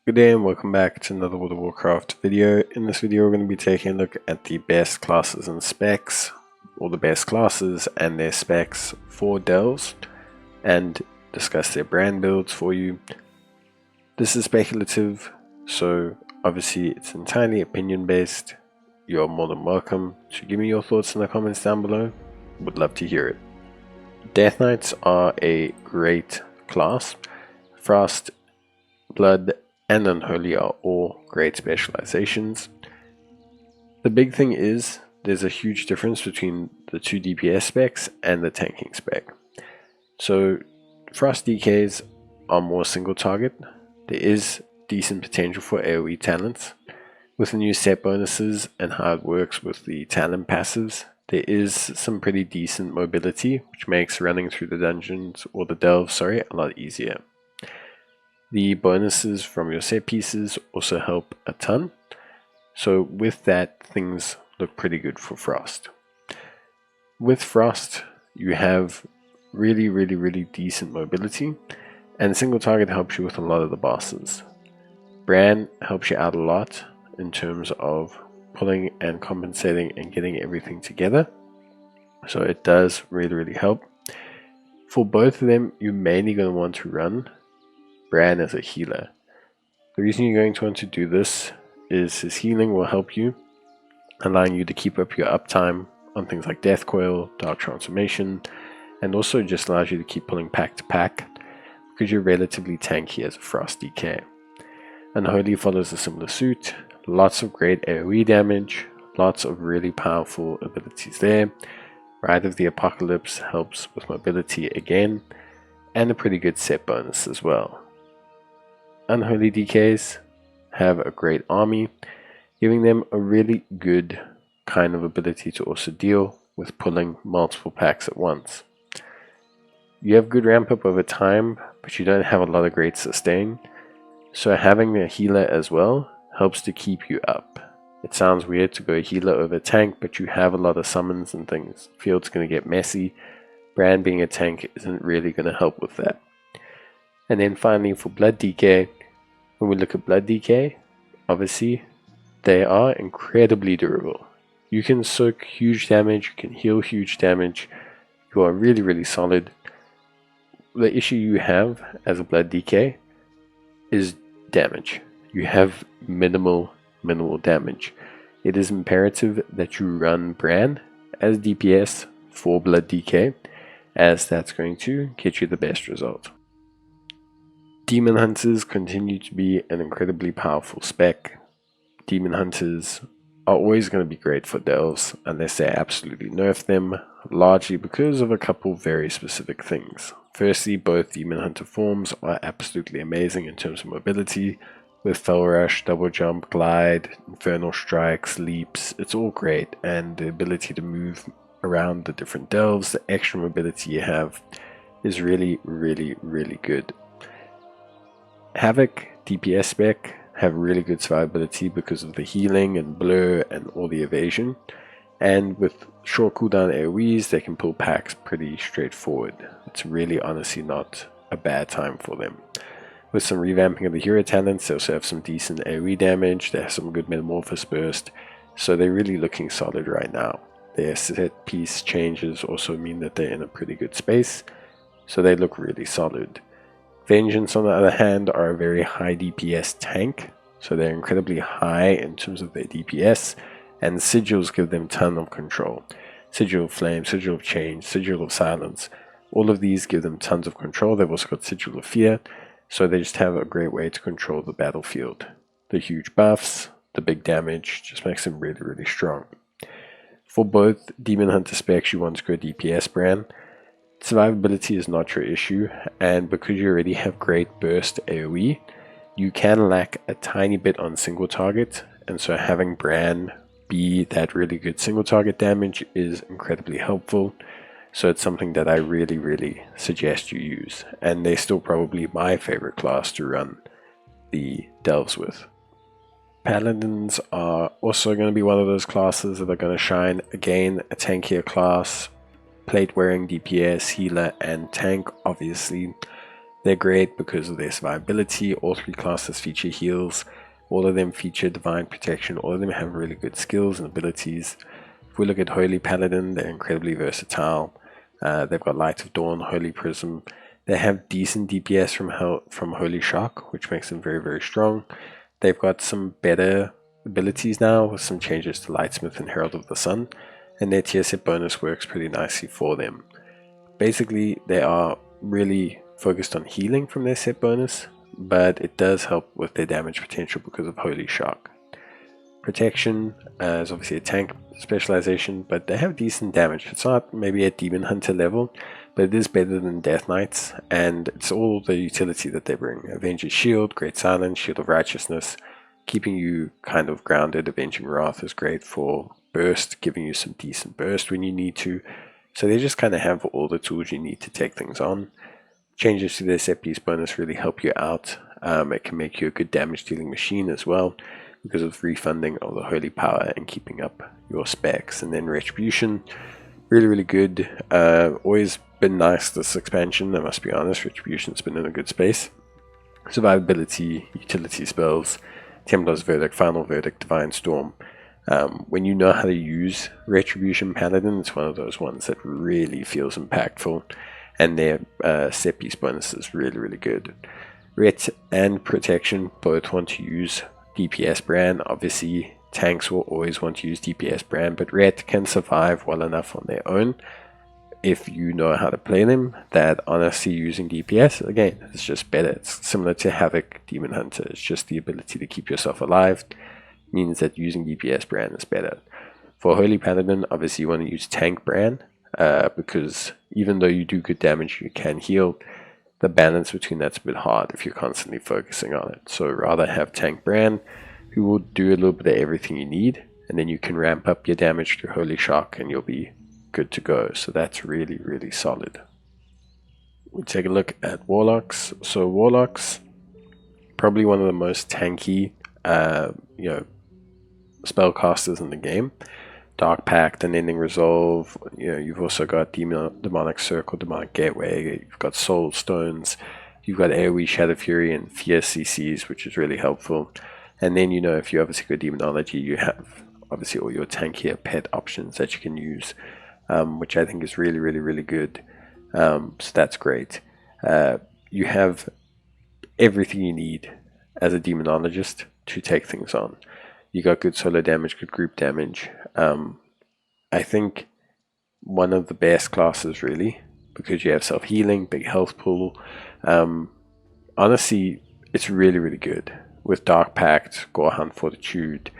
Good day and welcome back to another World of Warcraft video. In this video we're going to be taking a look at the best classes and specs, or the best classes and their specs for delves, and discuss their brand builds for you. This is speculative, so obviously it's entirely opinion based. You're more than welcome to give me your thoughts in the comments down below. Would love to hear it. Death Knights are a great class. Frost, Blood, and Unholy are all great specializations. The big thing is there's a huge difference between the two DPS specs and the tanking spec. So Frost DKs are more single target. There is decent potential for AoE talents. With the new set bonuses and how it works with the talent passives, there is some pretty decent mobility, which makes running through the dungeons, or the delves, a lot easier. The bonuses from your set pieces also help a ton. So with that, things look pretty good for Frost. With Frost, you have really decent mobility, and single target helps you with a lot of the bosses. Bran helps you out a lot in terms of pulling and compensating and getting everything together. So it does really help. For both of them, you're mainly going to want to run Bran as a healer. The reason you're going to want to do this is his healing will help you, allowing you to keep up your uptime on things like Death Coil, Dark Transformation, and also just allows you to keep pulling pack to pack because you're relatively tanky as a Frost DK. Unholy follows a similar suit, lots of great AoE damage, lots of really powerful abilities there. Rite of the Apocalypse helps with mobility again, and a pretty good set bonus as well. Unholy DKs have a great army, giving them a really good kind of ability to also deal with pulling multiple packs at once. You have good ramp up over time, but you don't have a lot of great sustain, so having a healer as well helps to keep you up. It sounds weird to go healer over tank, but you have a lot of summons and things. Field's going to get messy. Bran being a tank isn't really going to help with that. And then finally for Blood DK, when we look at Blood DK, obviously they are incredibly durable. You can soak huge damage, you can heal huge damage, you are really solid. The issue you have as a Blood DK is damage. You have minimal damage. It is imperative that you run Bran as DPS for Blood DK, as that's going to get you the best result. Demon Hunters continue to be an incredibly powerful spec. Demon Hunters are always going to be great for delves unless they absolutely nerf them, largely because of a couple very specific things. Firstly, both Demon Hunter forms are absolutely amazing in terms of mobility, with Fell Rush, Double Jump, Glide, Infernal Strikes, Leaps. It's all great, and the ability to move around the different delves, the extra mobility you have, is really good. Havoc DPS spec have really good survivability because of the healing and blur and all the evasion, and with short cooldown AoEs they can pull packs pretty straightforward. It's really honestly not a bad time for them. With some revamping of the hero talents, they also have some decent AoE damage, they have some good Metamorphosis burst, so they're really looking solid right now. Their set piece changes also mean that they're in a pretty good space, so they look really solid. Vengeance, on the other hand, are a very high DPS tank, so they're incredibly high in terms of their DPS, and sigils give them a ton of control. Sigil of Flame, Sigil of Change, Sigil of Silence, all of these give them tons of control. They've also got Sigil of Fear, so they just have a great way to control the battlefield. The huge buffs, the big damage, just makes them really strong. For both Demon Hunter specs, you want to go DPS Bran. Survivability is not your issue, and because you already have great burst AoE, you can lack a tiny bit on single target, and so having Bran be that really good single target damage is incredibly helpful. So it's something that I really suggest you use, and they're still probably my favorite class to run the delves with. Paladins are also going to be one of those classes that are going to shine. Again, a tankier class, plate wearing DPS, healer, and tank. Obviously They're great because of their survivability. All three classes feature heals. All of them feature divine protection. All of them have really good skills and abilities. If we look at Holy Paladin, they're incredibly versatile. They've got Light of Dawn, Holy Prism. They have decent DPS from Holy Shock, which makes them very, very strong. They've got some better abilities now with some changes to Lightsmith and Herald of the Sun, and their tier set bonus works pretty nicely for them. Basically, they are really focused on healing from their set bonus, but it does help with their damage potential because of Holy Shock. Protection is obviously a tank specialization, but they have decent damage. It's not maybe at Demon Hunter level, but it is better than Death Knights, and it's all the utility that they bring. Avenger's Shield, Great Silence, Shield of Righteousness, keeping you kind of grounded. Avenging Wrath is great for burst, giving you some decent burst when you need to. So they just kind of have all the tools you need to take things on. Changes to their set piece bonus really help you out. It can make you a good damage dealing machine as well, because of refunding of the holy power and keeping up your specs. And then Retribution, really, really good. Always been nice this expansion, I must be honest. Retribution's been in a good space. Survivability, utility spells, Templar's Verdict, Final Verdict, Divine Storm. When you know how to use Retribution Paladin, it's one of those ones that really feels impactful, and their set piece bonus is really, really good. Ret and Protection both want to use DPS brand. Obviously, tanks will always want to use DPS brand, but Ret can survive well enough on their own if you know how to play them, that honestly using DPS, again, it's just better. It's similar to Havoc Demon Hunter. It's just the ability to keep yourself alive means that using DPS brand is better. For Holy Paladin, obviously you want to use tank brand, because even though you do good damage, you can heal. The balance between that's a bit hard if you're constantly focusing on it. So rather have tank brand, who will do a little bit of everything you need, and then you can ramp up your damage through Holy Shock and you'll be good to go. So that's really, really solid. We take a look at Warlocks. So Warlocks, probably one of the most tanky spellcasters in the game. Dark Pact, Unending Resolve. You've also got Demonic Circle, Demonic Gateway. You've got Soul Stones. You've got AoE Shadow Fury and Fierce CCs, which is really helpful. And then if you obviously go Demonology, you have obviously all your tankier pet options that you can use, which I think is really, really, really good. So that's great. You have everything you need as a Demonologist to take things on. You got good solo damage, good group damage. I think one of the best classes, really, because you have self-healing, big health pool. Honestly, it's really, really good. With Dark Pact, Gorehound Fortitude,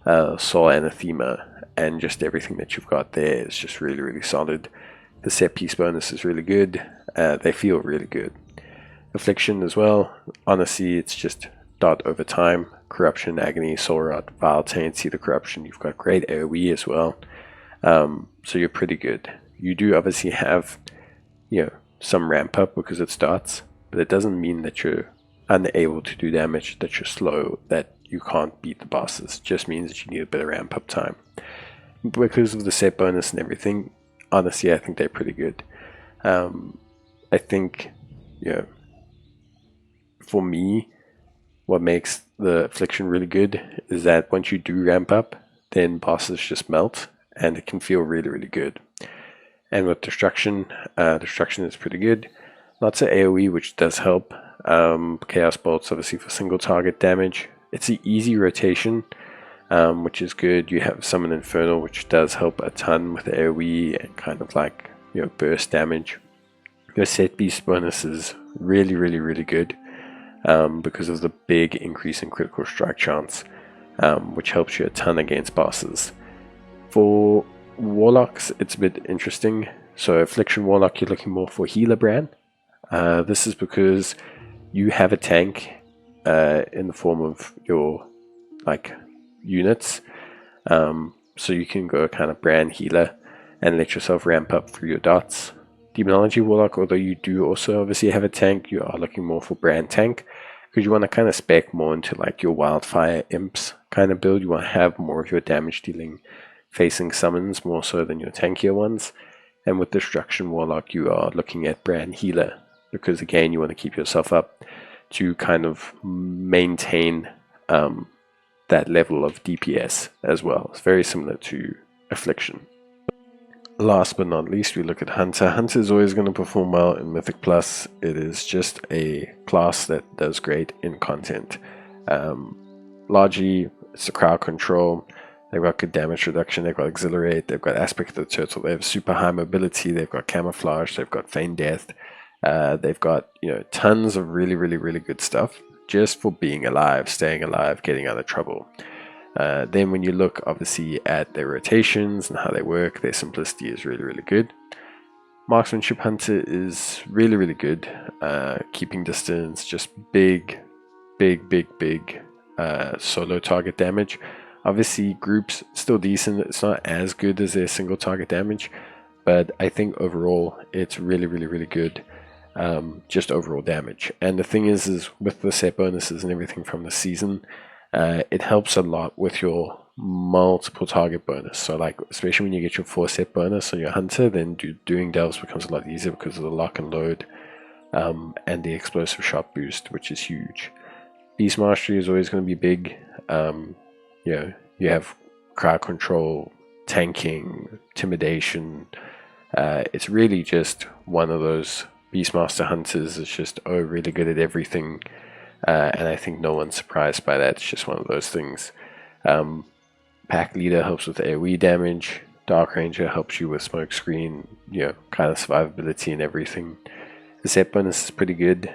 Soul Anathema, and just everything that you've got there is just really, really solid. The set piece bonus is really good. They feel really good. Affliction as well. Honestly, it's just dot over time. Corruption, Agony, Soul Rot, Vile Taint, See the Corruption. You've got great AoE as well. So you're pretty good. You do obviously have, some ramp up because it starts, but it doesn't mean that you're unable to do damage, that you're slow, that you can't beat the bosses. It just means that you need a bit of ramp up time. Because of the set bonus and everything, honestly, I think they're pretty good. I think, for me, what makes the Affliction really good is that once you do ramp up, then bosses just melt, and it can feel really, really good. And with Destruction, Destruction is pretty good. Lots of AoE, which does help. Chaos Bolts, obviously, for single target damage. It's an easy rotation, which is good. You have Summon Infernal, which does help a ton with AoE and kind of like, burst damage. Your set piece bonus is really, really, really good, because of the big increase in critical strike chance, which helps you a ton against bosses. For Warlocks, it's a bit interesting. So Affliction Warlock, you're looking more for healer brand. This is because you have a tank in the form of your units, so you can go kind of brand healer and let yourself ramp up through your dots. Demonology Warlock, although you do also obviously have a tank, you are looking more for brand tank, because you want to kind of spec more into your Wildfire Imps kind of build. You want to have more of your damage dealing facing summons more so than your tankier ones. And with Destruction Warlock, you are looking at brand healer, because again, you want to keep yourself up to kind of maintain that level of DPS as well. It's very similar to Affliction. Last but not least, we look at Hunter. Hunter is always going to perform well in Mythic Plus. It is just a class that does great in content. Largely, it's the crowd control. They've got good damage reduction, they've got Exhilarate, they've got Aspect of the Turtle, they have super high mobility, they've got Camouflage, they've got Feign Death, they've got, you know, tons of really good stuff just for being alive, staying alive, getting out of trouble. Then when you look obviously at their rotations and how they work, their simplicity is really good. Marksmanship Hunter is really good, keeping distance, just big solo target damage. Obviously groups still decent, it's not as good as their single target damage, but I think overall it's really good, just overall damage. And the thing is with the set bonuses and everything from the season, it helps a lot with your multiple target bonus. So like, especially when you get your 4 set bonus on your Hunter, then doing delves becomes a lot easier because of the lock and load, and the explosive shot boost, which is huge. Beast Mastery is always going to be big. You know, you have crowd control, tanking, intimidation. It's really just one of those Beastmaster Hunters. It's just really good at everything, and I think no one's surprised by that. It's just one of those things. Pack Leader helps with AoE damage. Dark Ranger helps you with smoke screen, you know, kind of survivability and everything. The set bonus is pretty good.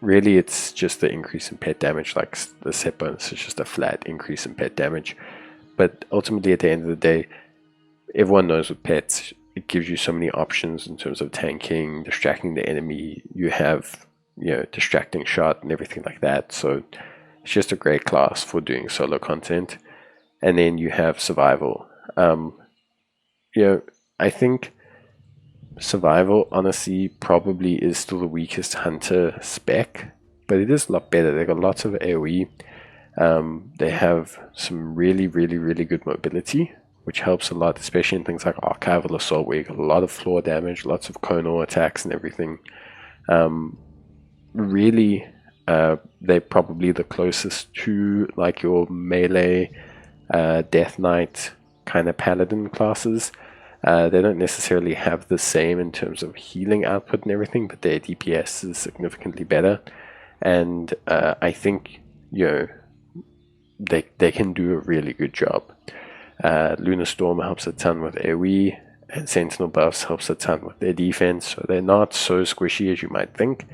Really, it's just the increase in pet damage. Like the set bonus is just a flat increase in pet damage. But ultimately, at the end of the day, everyone knows with pets, it gives you so many options in terms of tanking, distracting the enemy. You have, you know, distracting shot and everything like that. So it's just a great class for doing solo content. And then you have survival. You know, I think survival honestly probably is still the weakest Hunter spec, but it is a lot better. They've got lots of AoE. They have some really good mobility, which helps a lot, especially in things like Archival Assault, where you got a lot of floor damage, lots of conal attacks and everything. Really, they're probably the closest to like your melee, Death Knight kind of Paladin classes. They don't necessarily have the same in terms of healing output and everything, but their DPS is significantly better. And I think, you know, they can do a really good job. Lunar Storm helps a ton with AoE, and Sentinel buffs helps a ton with their defense, so they're not so squishy as you might think,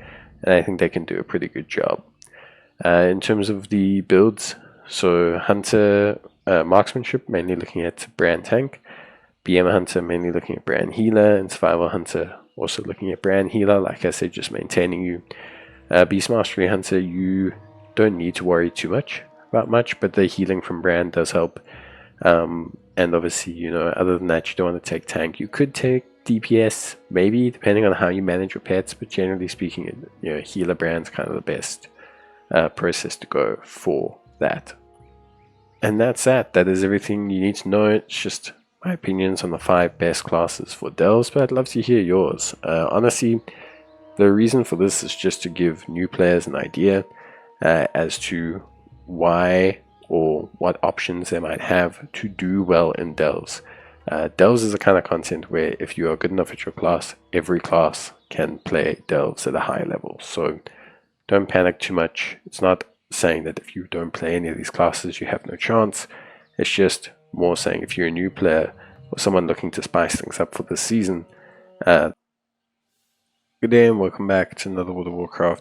and I think they can do a pretty good job. In terms of the builds, so Hunter Marksmanship, mainly looking at Brand Tank. BM Hunter, mainly looking at Brand Healer, and Survival Hunter, also looking at Brand Healer, like I said, just maintaining you. Beast Mastery Hunter, you don't need to worry too much about much, but the healing from Brand does help. And obviously, you know, other than that, you don't want to take tank. You could take DPS, maybe, depending on how you manage your pets, but generally speaking, you know, Healer Brand's kind of the best process to go for that. And that's that. That is everything you need to know. It's just my opinions on the 5 best classes for delves, but I'd love to hear yours. Honestly, the reason for this is just to give new players an idea as to why or what options they might have to do well in delves. Delves is the kind of content where if you are good enough at your class, every class can play delves at a high level. So don't panic too much. It's not saying that if you don't play any of these classes, you have no chance. It's just more saying if you're a new player or someone looking to spice things up for this season. Good day and welcome back to another World of Warcraft